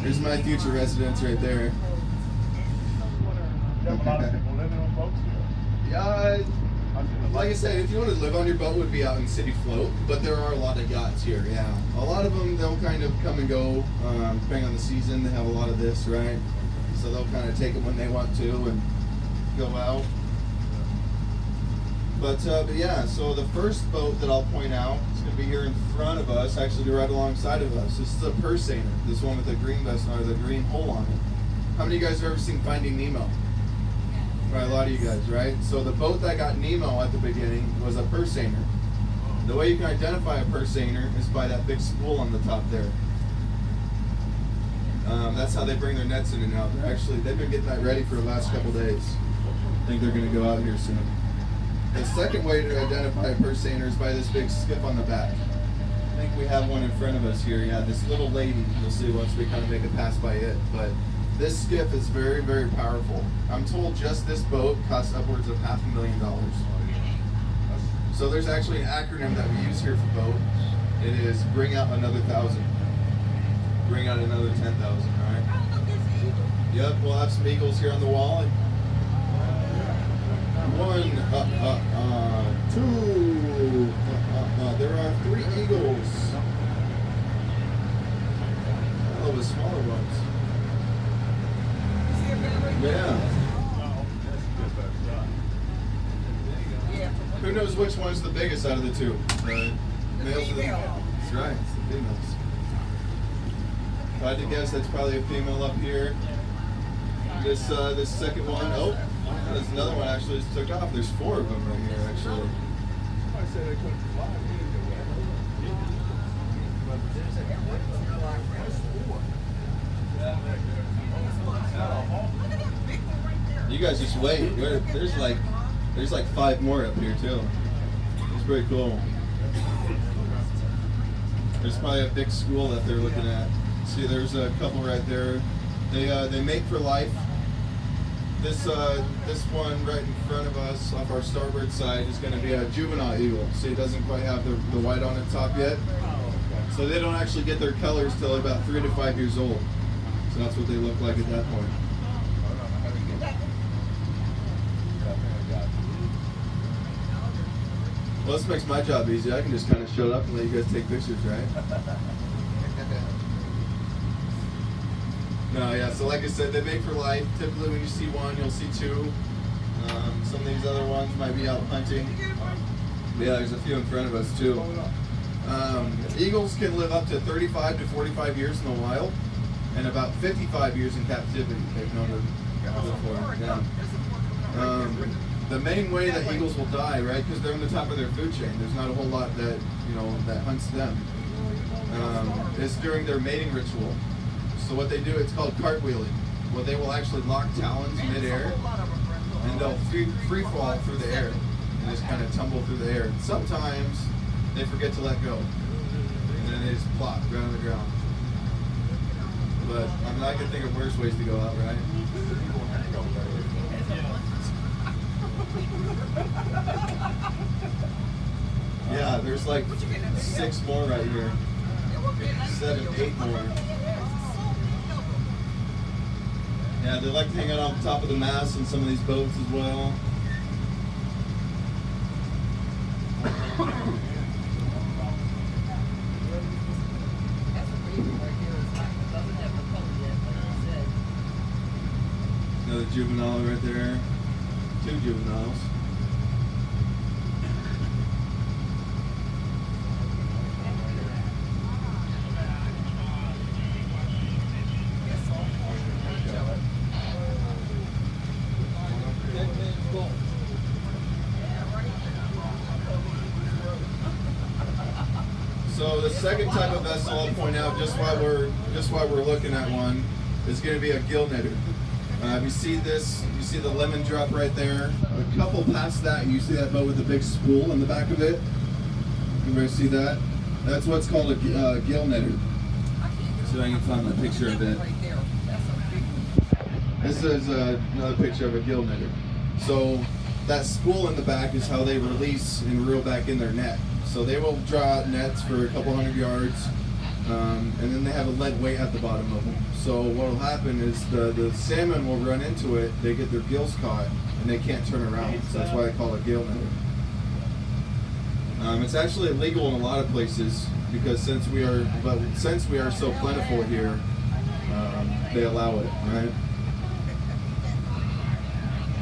There's my future residence right there. Yeah, like I said, if you want to live on your boat, it would be out in City Float, but there are a lot of yachts here, yeah. A lot of them, they'll kind of come and go, depending on the season. They have a lot of this, right? So they'll kind of take it when they want to and go out. But yeah, so the first boat that I'll point out is going to be here in front of us, actually right alongside of us. This is a purseiner, this one with the green vest or the green hole on it. How many of you guys have ever seen Finding Nemo? Right, a lot of you guys, right? So the boat that got Nemo at the beginning was a purseiner. The way you can identify a purseiner is by that big spool on the top there. That's how they bring their nets in and out. They've been getting that ready for the last couple days. I think they're going to go out here soon. The second way to identify a purseiner is by this big skiff on the back. I think we have one in front of us here. Yeah, this little lady. You'll see once we kind of make a pass by it. But this skiff is very, very powerful. I'm told just this boat costs upwards of $500,000. So there's actually an acronym that we use here for boat. It is bring out another 1,000. Bring out another 10,000, all right? Yep, we'll have some eagles here on the wall. One, two, there are 3 eagles. Oh, the smaller ones. Yeah. Who knows which one's the biggest out of the two? The males or the females? That's right, it's the females. If I had to guess, that's probably a female up here. This second one, oh, there's another one actually just took off. There's 4 of them right here, actually. You guys just wait. There's like 5 more up here too. It's pretty cool. There's probably a big school that they're looking at. See, there's a couple right there. They mate for life. This one right in front of us, off our starboard side, is going to be a juvenile eagle. See, it doesn't quite have the white on its top yet. So they don't actually get their colors till about 3 to 5 years old. So that's what they look like at that point. Well, this makes my job easy. I can just kind of show up and let you guys take pictures, right? No, yeah, so like I said, they mate for life. Typically when you see one, you'll see 2. Some of these other ones might be out hunting. But yeah, there's a few in front of us too. Eagles can live up to 35 to 45 years in the wild and about 55 years in captivity. They've known before. Yeah. The main way that eagles will die, right, because they're on the top of their food chain, there's not a whole lot that, that hunts them, is during their mating ritual. So what they do, it's called cartwheeling. Well, they will actually lock talons mid-air, and they'll free fall through the air, and just kind of tumble through the air. And sometimes they forget to let go, and then they just plop right on the ground. But I mean, I can think of worse ways to go out, right? Yeah, there's like 6 more right here. 7, 8 more. Yeah, they like to hang out on top of the mast in some of these boats as well. Another juvenile right there. 2 juveniles. So the second type of vessel I'll point out, just while we're looking at one, is going to be a gill knitter. You see this, you see the lemon drop right there. A couple past that, you see that boat with the big spool in the back of it. Everybody see that? That's what's called a gill knitter. So I can find that picture of it. This is another picture of a gill knitter. So that spool in the back is how they release and reel back in their net. So they will draw out nets for a couple hundred yards, and then they have a lead weight at the bottom of them. So what will happen is the salmon will run into it, they get their gills caught, and they can't turn around. So that's why they call it gill netting. It's actually illegal in a lot of places because since we are so plentiful here, they allow it, right?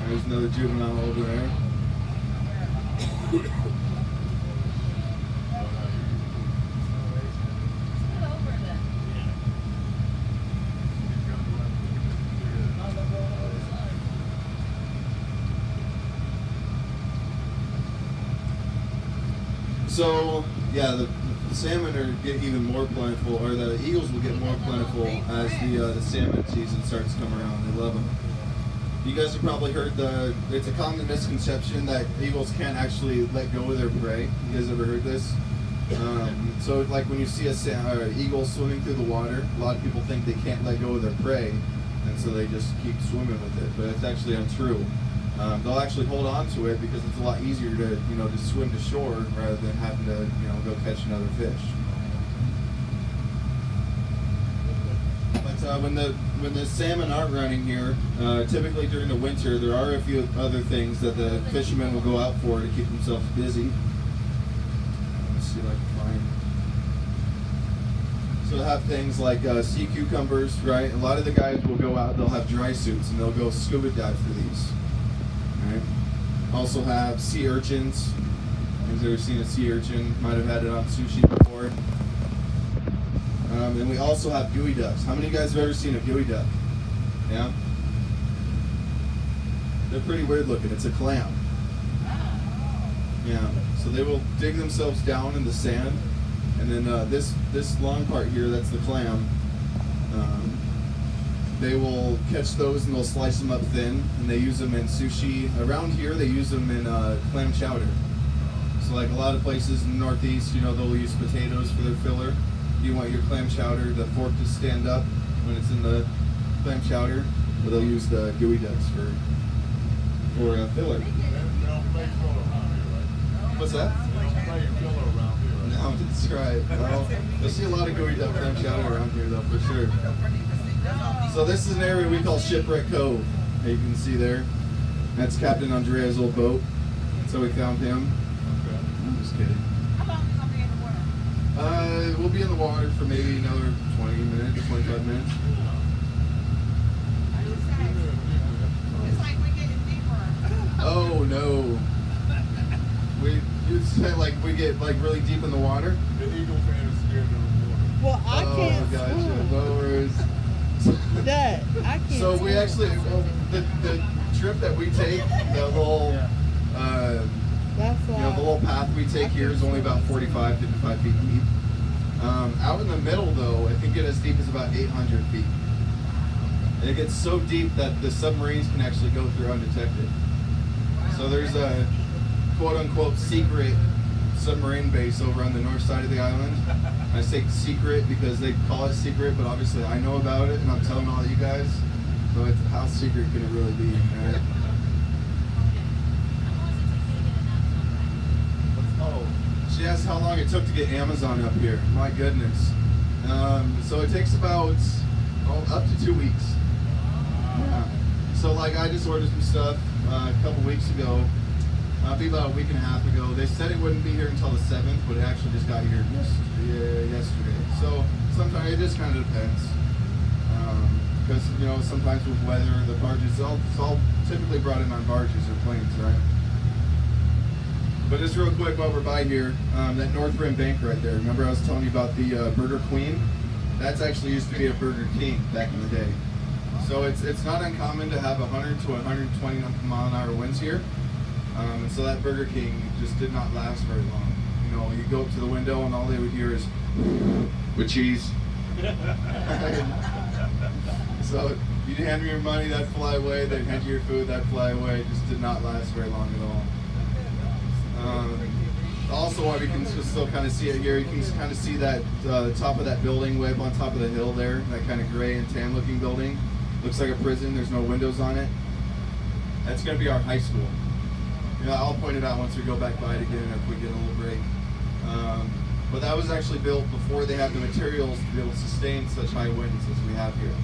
There's another juvenile over there. So yeah, the salmon get even more plentiful, or the eagles will get more plentiful as the salmon season starts to come around. They love them. You guys have probably heard it's a common misconception that eagles can't actually let go of their prey. You guys ever heard this? So like when you see a eagle swimming through the water, a lot of people think they can't let go of their prey, and so they just keep swimming with it. But it's actually untrue. They'll actually hold on to it because it's a lot easier to to swim to shore rather than having to go catch another fish. But when the salmon aren't running here, typically during the winter, there are a few other things that the fishermen will go out for to keep themselves busy. Let's see if I can find. So they'll have things like sea cucumbers, right? A lot of the guys will go out, they'll have dry suits, and they'll go scuba dive for these. Right. Also have sea urchins. If you've ever seen a sea urchin, might have had it on sushi before. And we also have gooey ducks. How many of you guys have ever seen a gooey duck? Yeah? They're pretty weird looking. It's a clam. Yeah. So they will dig themselves down in the sand, and then this long part here, that's the clam. They will catch those and they'll slice them up thin, and they use them in sushi. Around here, they use them in clam chowder. So like a lot of places in the Northeast, they'll use potatoes for their filler. You want your clam chowder, the fork to stand up when it's in the clam chowder, but they'll use the gooey ducks for filler. What's that? No, that's right. Well, you'll see a lot of gooey duck clam chowder around here, though, for sure. So this is an area we call Shipwreck Cove. You can see there. That's Captain Andrea's old boat. So we found him. Okay. I'm just kidding. How long will we be in the water? We'll be in the water for maybe another 20 minutes, 25 minutes. It's like we're getting deeper. Oh no. You'd say like we get like really deep in the water? The eagle fan is scared of the water. Well, I can't gotcha. swim. No worries. Dad, I can't So swim. we actually, the trip that we take, the little, That's why. the little path we take here is only about 45, 55 feet deep. Out in the middle though, I think it as deep as about 800 feet. And it gets so deep that the submarines can actually go through undetected. So there's a quote unquote secret submarine base over on the north side of the island. I say secret because they call it secret, but obviously I know about it and I'm telling all you guys. So it's, how secret can it really be, right? Oh, she asked how long it took to get Amazon up here. My goodness. So it takes about up to 2 weeks. Yeah. So like I just ordered some stuff a couple weeks ago. Be about a week and a half ago. They said it wouldn't be here until the 7th, but it actually just got here yesterday. So sometimes it just kind of depends. Because sometimes with weather, the barges, it's all typically brought in on barges or planes, right? But just real quick while we're by here, that North Rim Bank right there. Remember I was telling you about the Burger Queen? That's actually used to be a Burger King back in the day. So it's not uncommon to have 100 to 120 mile an hour winds here. And so that Burger King just did not last very long. You go up to the window and all they would hear is with cheese. So you'd hand me your money, that'd fly away. They'd hand you your food, that'd fly away. It just did not last very long at all. Also, while you can still kind of see it here, you can kind of see that the top of that building way up on top of the hill there, that kind of gray and tan looking building. Looks like a prison, there's no windows on it. That's going to be our high school. I'll point it out once we go back by it again if we get a little break. But that was actually built before they had the materials to be able to sustain such high winds as we have here.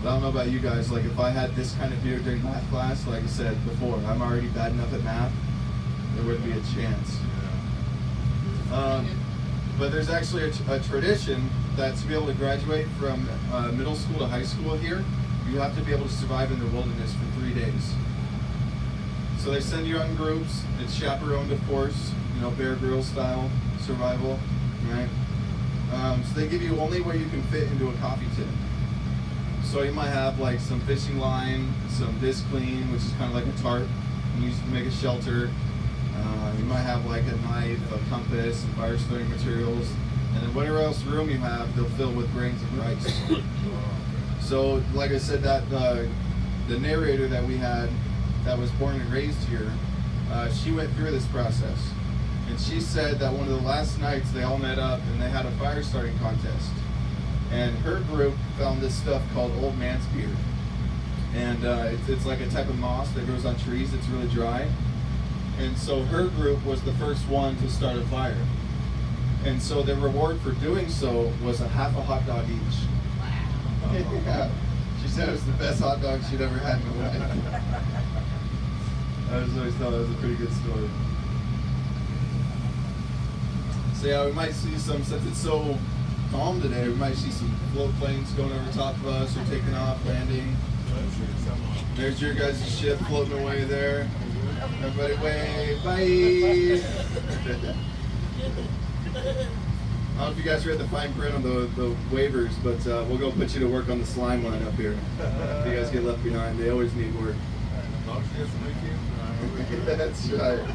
But I don't know about you guys, like if I had this kind of view during math class, like I said before, I'm already bad enough at math, there wouldn't be a chance. But there's actually a tradition that to be able to graduate from middle school to high school here, you have to be able to survive in the wilderness for 3 days. So they send you out in groups. It's chaperoned, of course, you know, Bear Grylls style survival, right? So they give you only what you can fit into a coffee tin. So you might have like some fishing line, some disc clean, which is kind of like a tarp, used to make a shelter. You might have like a knife, a compass, and fire starting materials, and then whatever else room you have, they'll fill with grains of rice. So, like I said, that the narrator that we had, that was born and raised here, she went through this process, and she said that one of the last nights they all met up and they had a fire starting contest, and her group found this stuff called old man's beard, and it's like a type of moss that grows on trees. It's really dry. And so her group was the first one to start a fire. And so the reward for doing so was half a hot dog each. Wow. Yeah. She said it was the best hot dog she'd ever had in her life. I always thought that was a pretty good story. So yeah, we might see some, since it's so calm today, we might see some float planes going over top of us or taking off, landing. There's your guys' ship floating away there. Everybody wave, bye! I don't know if you guys read the fine print on the waivers, but we'll go put you to work on the slime line up here. If you guys get left behind, they always need work. That's right.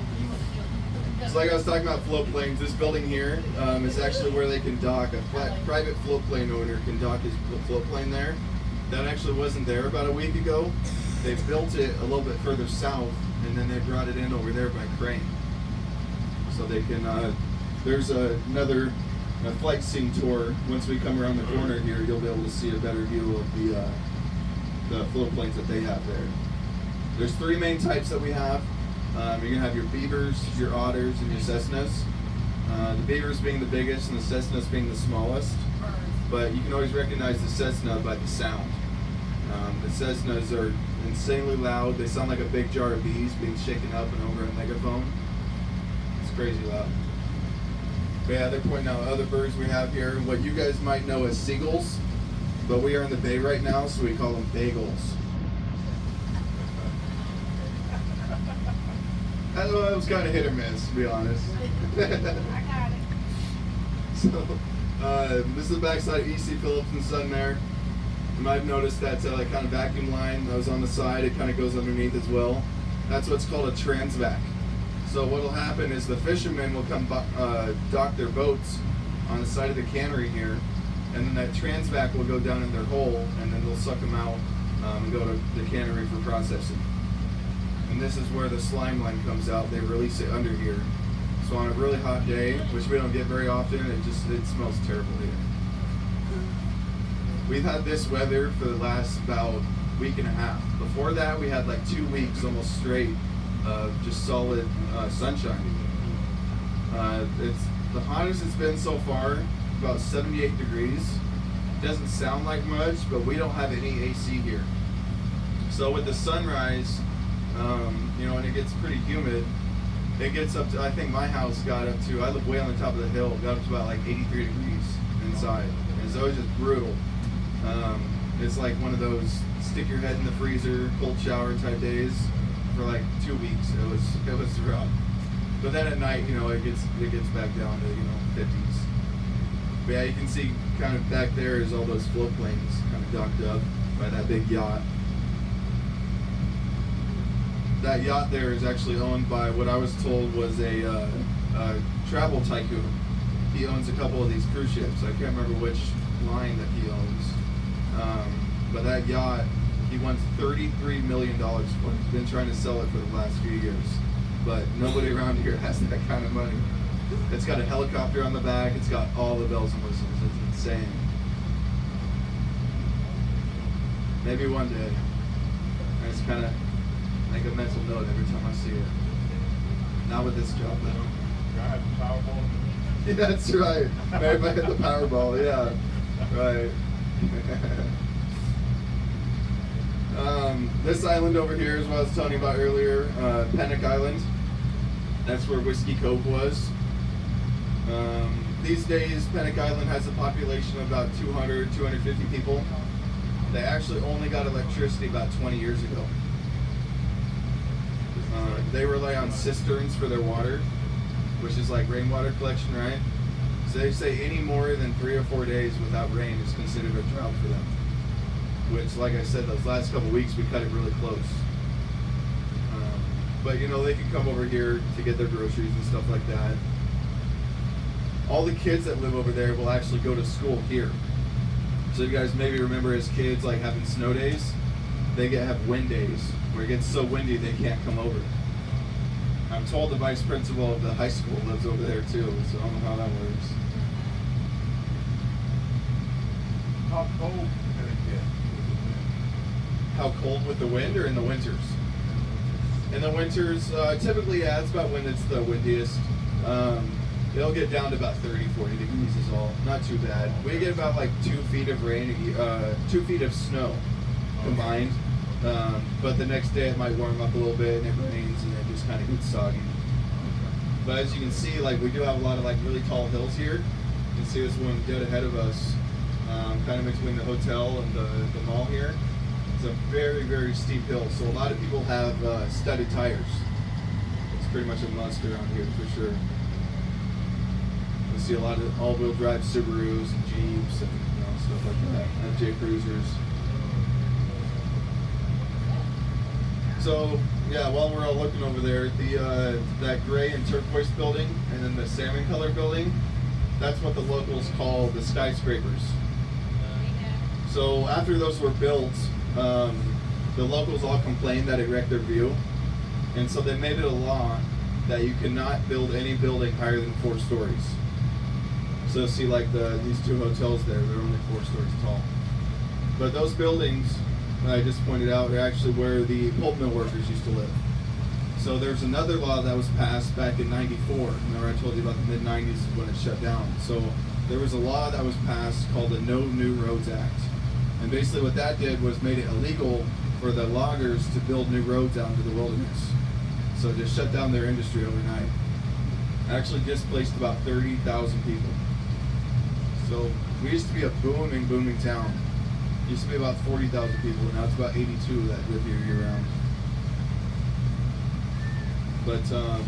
So like I was talking about float planes, this building here is actually where they can dock. A private float plane owner can dock his float plane there. That actually wasn't there about a week ago. They built it a little bit further south, and then they brought it in over there by crane. So they can, there's another flight scene tour. Once we come around the corner here, you'll be able to see a better view of the float planes that they have there. There's 3 main types that we have. You're gonna have your Beavers, your Otters, and your Cessnas. The Beavers being the biggest and the Cessnas being the smallest. But you can always recognize the Cessna by the sound. The Cessnas are insanely loud. They sound like a big jar of bees being shaken up and over a megaphone. It's crazy loud. But yeah, they're pointing out other birds we have here. What you guys might know as seagulls, but we are in the bay right now, so we call them bagels. That was kind of hit or miss, to be honest. I got it. So, this is the backside of E.C. Phillips and Son there. You might have noticed that kind of vacuum line that was on the side, it kind of goes underneath as well. That's what's called a transvac. So what will happen is the fishermen will come dock their boats on the side of the cannery here, and then that transvac will go down in their hole, and then they'll suck them out and go to the cannery for processing. And this is where the slime line comes out. They release it under here. So on a really hot day, which we don't get very often, it smells terrible here. We've had this weather for the last about week and a half. Before that, we had like 2 weeks almost straight of just solid sunshine. It's the hottest it's been so far, about 78 degrees. Doesn't sound like much, but we don't have any AC here. So with the sunrise, and it gets pretty humid, it gets up to, I think my house got up to, I live way on the top of the hill, got up to about like 83 degrees inside. And it's always just brutal. It's like one of those stick your head in the freezer, cold shower type days for like 2 weeks. It was rough. But then at night, it gets back down to 50s. But yeah, you can see kind of back there is all those float planes kind of docked up by that big yacht. That yacht there is actually owned by what I was told was a travel tycoon. He owns a couple of these cruise ships. I can't remember which line that he owns. But that yacht, he wants $33 million for it. He's been trying to sell it for the last few years. But nobody around here has that kind of money. It's got a helicopter on the back. It's got all the bells and whistles. It's insane. Maybe one day. I just kind of make a mental note every time I see it. Not with this job, though. Yeah, that's right. Maybe if I hit the Powerball, yeah. Right. This island over here is what I was telling you about earlier, Pennock Island. That's where Whiskey Cove was. These days, Pennock Island has a population of about 200, 250 people. They actually only got electricity about 20 years ago. They rely on cisterns for their water, which is like rainwater collection, right? So they say any more than 3 or 4 days without rain is considered a drought for them. Which, like I said, those last couple weeks we cut it really close. But you know, they can come over here to get their groceries and stuff like that. All the kids that live over there will actually go to school here. So you guys maybe remember as kids like having snow days, they have wind days where it gets so windy they can't come over. I'm told the vice principal of the high school lives over there too, so I don't know how that works. How cold can it get? How cold with the wind or in the winters? In the winters, typically, yeah, it's about when it's the windiest. It'll get down to about 30, 40 degrees is all. Not too bad. We get about like 2 feet of rain, 2 feet of snow combined. But the next day it might warm up a little bit and it rains and it just kind of gets soggy. But as you can see, like we do have a lot of like really tall hills here. You can see this one dead ahead of us, kind of between the hotel and the mall here. It's a very, very steep hill, so a lot of people have studded tires. It's pretty much a must around here for sure. You'll see a lot of all-wheel drive Subarus and Jeeps and stuff like that, FJ Cruisers. So yeah, while we're all looking over there, that gray and turquoise building and then the salmon color building, that's what the locals call the skyscrapers. So after those were built, the locals all complained that it wrecked their view, and so they made it a law that you cannot build any building higher than 4 stories. So see, like these 2 hotels there, they're only 4 stories tall. But those buildings I just pointed out are actually where the pulp mill workers used to live. So there's another law that was passed back in '94. Remember I told you about the mid-'90s is when it shut down. So there was a law that was passed called the No New Roads Act. And basically what that did was made it illegal for the loggers to build new roads out into the wilderness. So just shut down their industry overnight. Actually displaced about 30,000 people. So we used to be a booming town. It used to be about 40,000 people, and now it's about 82 that live here year-round. But so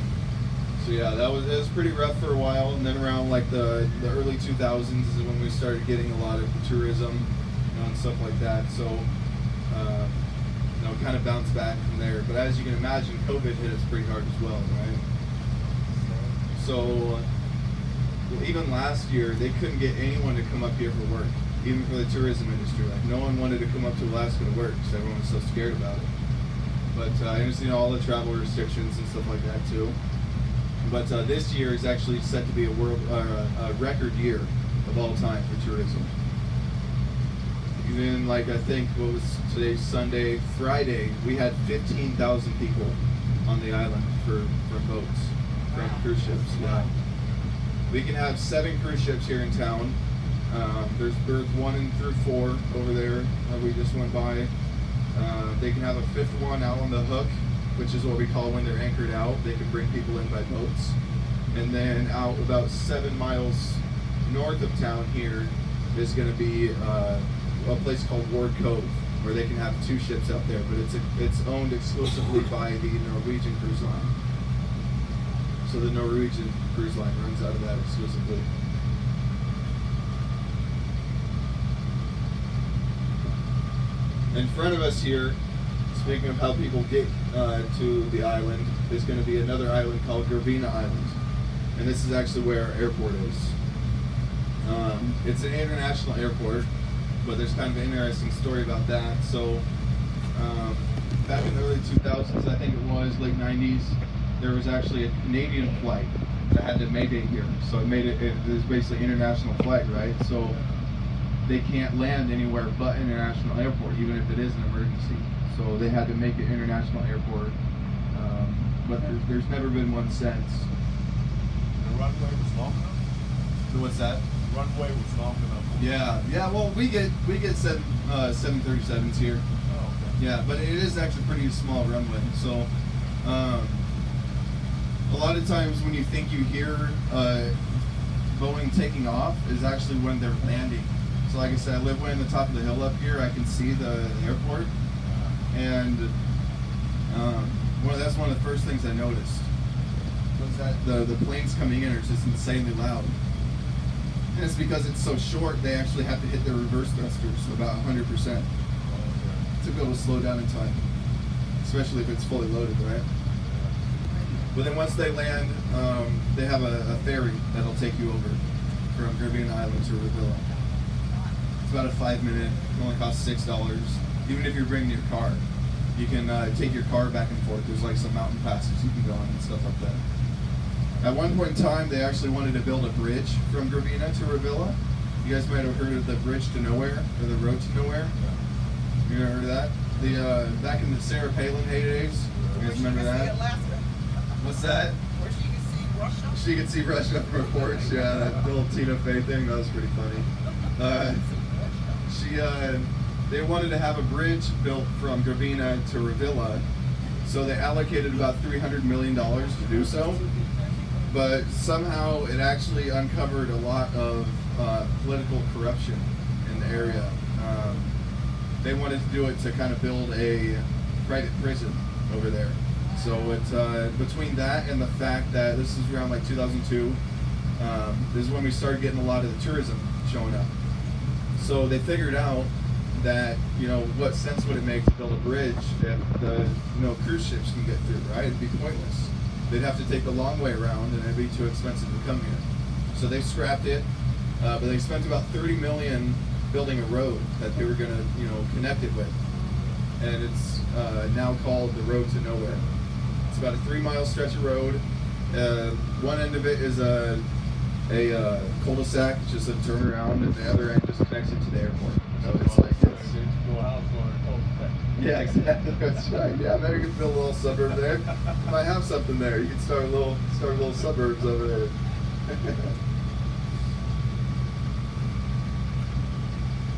yeah, it was pretty rough for a while, and then around like the early 2000s is when we started getting a lot of tourism and stuff like that. So kind of bounced back from there. But as you can imagine, COVID hit us pretty hard as well, right? So even last year, they couldn't get anyone to come up here for work, even for the tourism industry. Like no one wanted to come up to Alaska to work because everyone was so scared about it. But I understand all the travel restrictions and stuff like that too. But this year is actually set to be a record year of all time for tourism. Even like I think what was today, Sunday, Friday, we had 15,000 people on the island for boats, from cruise ships. Yeah, we can have 7 cruise ships here in town. There's berth 1 through 4 over there that we just went by. They can have a 5th one out on the hook, which is what we call when they're anchored out. They can bring people in by boats. And then out about 7 miles north of town here is going to be a place called Ward Cove, where they can have 2 ships out there, but it's owned exclusively by the Norwegian cruise line. So the Norwegian cruise line runs out of that exclusively. In front of us here, speaking of how people get to the island, is going to be another island called Gravina Island. And this is actually where our airport is. It's an international airport, but there's kind of an interesting story about that. So back in the early 2000s, I think it was, late 90s, there was actually a Canadian flight that had to mayday here. So it was basically an international flight, right? So they can't land anywhere but international airport, even if it is an emergency. So they had to make it international airport. But there's never been one since. The runway was long enough? What's that? Runway was long enough. Yeah. Well, we get 737s here. Oh, okay. Yeah, but it is actually pretty small runway. So, a lot of times when you think you hear Boeing taking off, is actually when they're landing. So, like I said, I live way on the top of the hill up here. I can see the airport, and that's one of the first things I noticed. Was that the planes coming in are just insanely loud. And it's because it's so short, they actually have to hit their reverse thrusters about 100% to be able to slow down in time, especially if it's fully loaded, right? But then once they land, they have a ferry that'll take you over from Caribbean Island to Revilla. It's about a 5-minute, it only costs $6. Even if you're bringing your car, you can take your car back and forth. There's like some mountain passes you can go on and stuff like that. At one point in time, they actually wanted to build a bridge from Gravina to Revilla. You guys might have heard of the Bridge to Nowhere, or the Road to Nowhere. You ever heard of that? The back in the Sarah Palin heydays. You guys remember that? What's that? Where she can see Russia. She could see Russia from her porch. Yeah, that little Tina Fey thing. That was pretty funny. They wanted to have a bridge built from Gravina to Revilla, so they allocated about $300 million to do so. But somehow it actually uncovered a lot of political corruption in the area. They wanted to do it to kind of build a private prison over there. So it's between that and the fact that this is around like 2002, this is when we started getting a lot of the tourism showing up. So they figured out that, what sense would it make to build a bridge if the cruise ships can get through, right? It'd be pointless. They'd have to take the long way around, and it'd be too expensive to come here. So they scrapped it, but they spent about $30 million building a road that they were going to, connect it with. And it's now called the Road to Nowhere. It's about a 3-mile stretch of road. One end of it is a cul-de-sac, just a turnaround, and the other end just connects it to the airport. So it's like yeah, exactly. That's right. Yeah, maybe you could build a little suburb there. You might have something there. You could start little suburbs over there.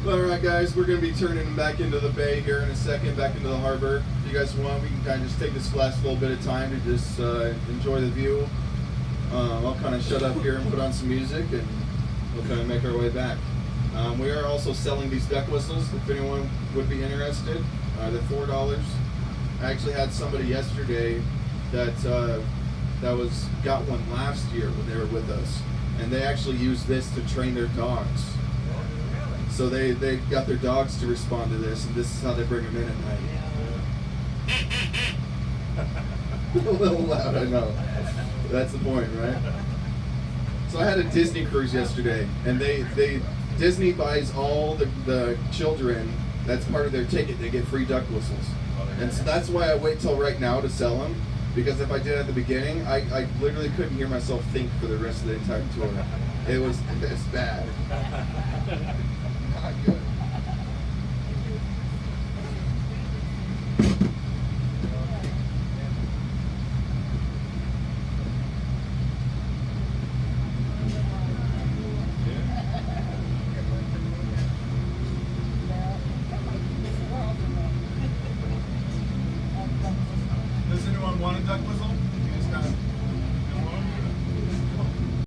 Well, all right, guys, we're going to be turning back into the bay here in a second, back into the harbor. If you guys want, we can kind of just take this last little bit of time to just enjoy the view. I'll kind of shut up here and put on some music, and we'll kind of make our way back. We are also selling these duck whistles if anyone would be interested. They're $4. I actually had somebody yesterday that got one last year when they were with us, and they actually used this to train their dogs. So they got their dogs to respond to this, and this is how they bring them in at night. A little loud, I know. That's the point, right? So I had a Disney cruise yesterday, and Disney buys all the children. That's part of their ticket. They get free duck whistles. And so that's why I wait till right now to sell them. Because if I did at the beginning, I literally couldn't hear myself think for the rest of the entire tour. It's bad.